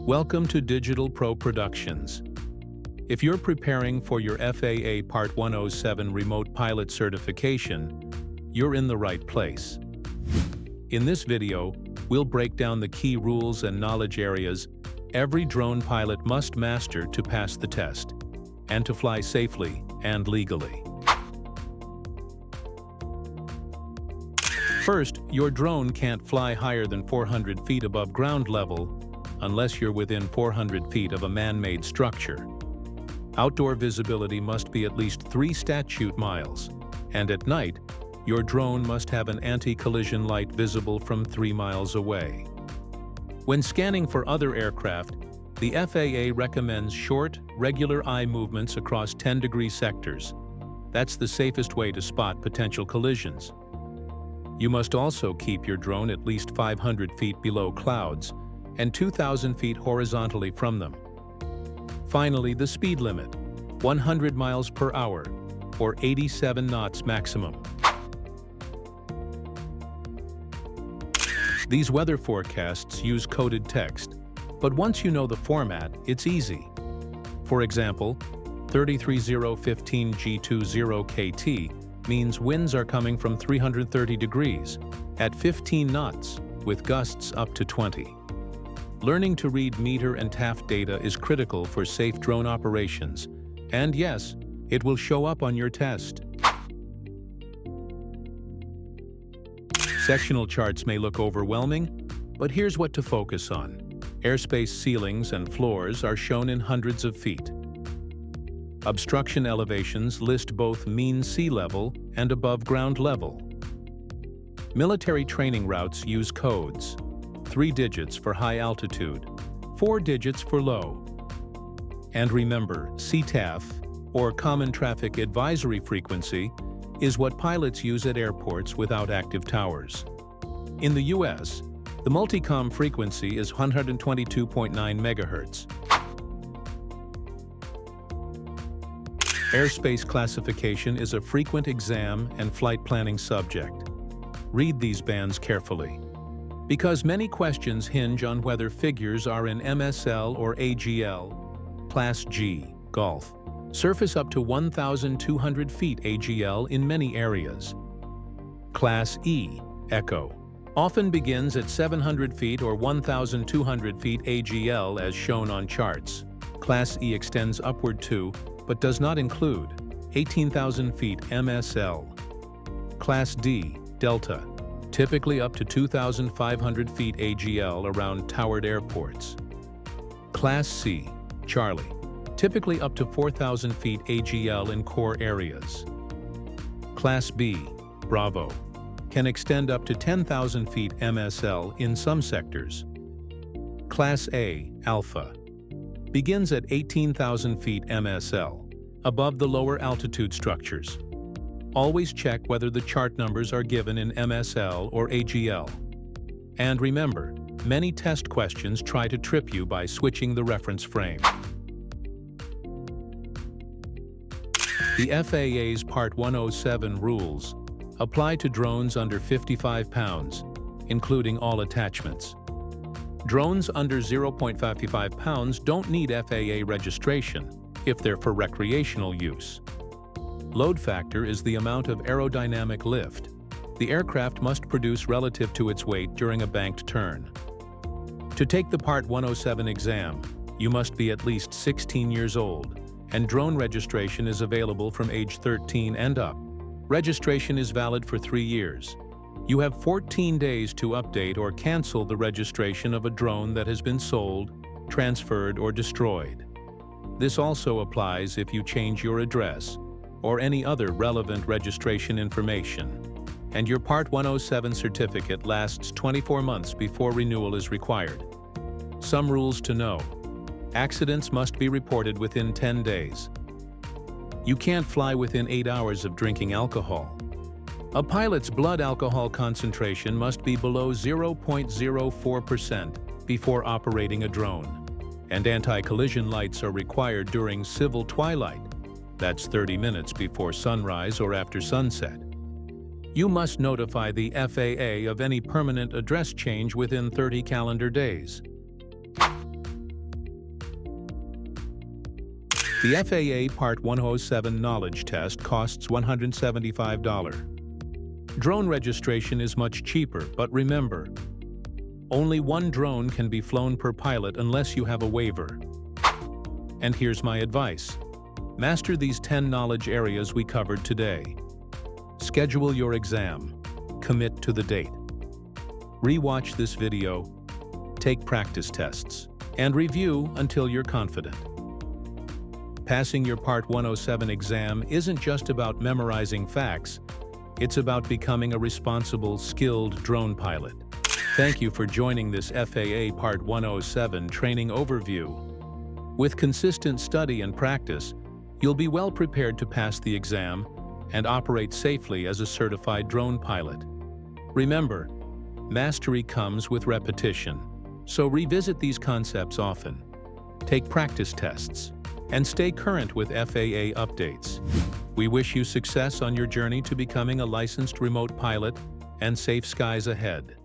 Welcome to Digital Pro Productions. If you're preparing for your FAA Part 107 Remote Pilot Certification, you're in the right place. In this video, we'll break down the key rules and knowledge areas every drone pilot must master to pass the test, and to fly safely and legally. First, your drone can't fly higher than 400 feet above ground level unless you're within 400 feet of a man-made structure. Outdoor visibility must be at least 3 statute miles, and at night, your drone must have an anti-collision light visible from 3 miles away. When scanning for other aircraft, the FAA recommends short, regular eye movements across 10-degree sectors. That's the safest way to spot potential collisions. You must also keep your drone at least 500 feet below clouds and 2,000 feet horizontally from them. Finally, the speed limit, 100 miles per hour, or 87 knots maximum. These weather forecasts use coded text, but once you know the format, it's easy. For example, 33015 G20 KT means winds are coming from 330 degrees at 15 knots with gusts up to 20. Learning to read meter and TAF data is critical for safe drone operations, and yes, it will show up on your test. Sectional charts may look overwhelming, but here's what to focus on. Airspace ceilings and floors are shown in hundreds of feet. Obstruction elevations list both mean sea level and above ground level. Military training routes use codes, 3 digits for high altitude, 4 digits for low. And remember, CTAF, or Common Traffic Advisory Frequency, is what pilots use at airports without active towers. In the US, the multicom frequency is 122.9 MHz. Airspace classification is a frequent exam and flight planning subject. Read these bands carefully, because many questions hinge on whether figures are in MSL or AGL, Class G, Golf. Surface up to 1,200 feet AGL in many areas. Class E, Echo, often begins at 700 feet or 1,200 feet AGL as shown on charts. Class E extends upward to, but does not include, 18,000 feet MSL. Class D, Delta, typically up to 2,500 feet AGL around towered airports. Class C, Charlie, typically up to 4,000 feet AGL in core areas. Class B, Bravo, can extend up to 10,000 feet MSL in some sectors. Class A, Alpha, begins at 18,000 feet MSL, above the lower altitude structures. Always check whether the chart numbers are given in MSL or AGL. And remember, many test questions try to trip you by switching the reference frame. The FAA's Part 107 rules apply to drones under 55 pounds, including all attachments. Drones under 0.55 pounds don't need FAA registration if they're for recreational use. Load factor is the amount of aerodynamic lift the aircraft must produce relative to its weight during a banked turn. To take the Part 107 exam, you must be at least 16 years old, and drone registration is available from age 13 and up. Registration is valid for 3 years. You have 14 days to update or cancel the registration of a drone that has been sold, transferred, or destroyed. This also applies if you change your address or any other relevant registration information, and your Part 107 certificate lasts 24 months before renewal is required. Some rules to know. Accidents must be reported within 10 days. You can't fly within 8 hours of drinking alcohol. A pilot's blood alcohol concentration must be below 0.04% before operating a drone, and anti-collision lights are required during civil twilight. That's 30 minutes before sunrise or after sunset. You must notify the FAA of any permanent address change within 30 calendar days. The FAA Part 107 knowledge test costs $175. Drone registration is much cheaper, but remember, only one drone can be flown per pilot unless you have a waiver. And here's my advice. Master these 10 knowledge areas we covered today. Schedule your exam. Commit to the date. Rewatch this video, take practice tests, and review until you're confident. Passing your Part 107 exam isn't just about memorizing facts, it's about becoming a responsible, skilled drone pilot. Thank you for joining this FAA Part 107 training overview. With consistent study and practice, you'll be well prepared to pass the exam and operate safely as a certified drone pilot. Remember, mastery comes with repetition, so revisit these concepts often. Take practice tests and stay current with FAA updates. We wish you success on your journey to becoming a licensed remote pilot and safe skies ahead.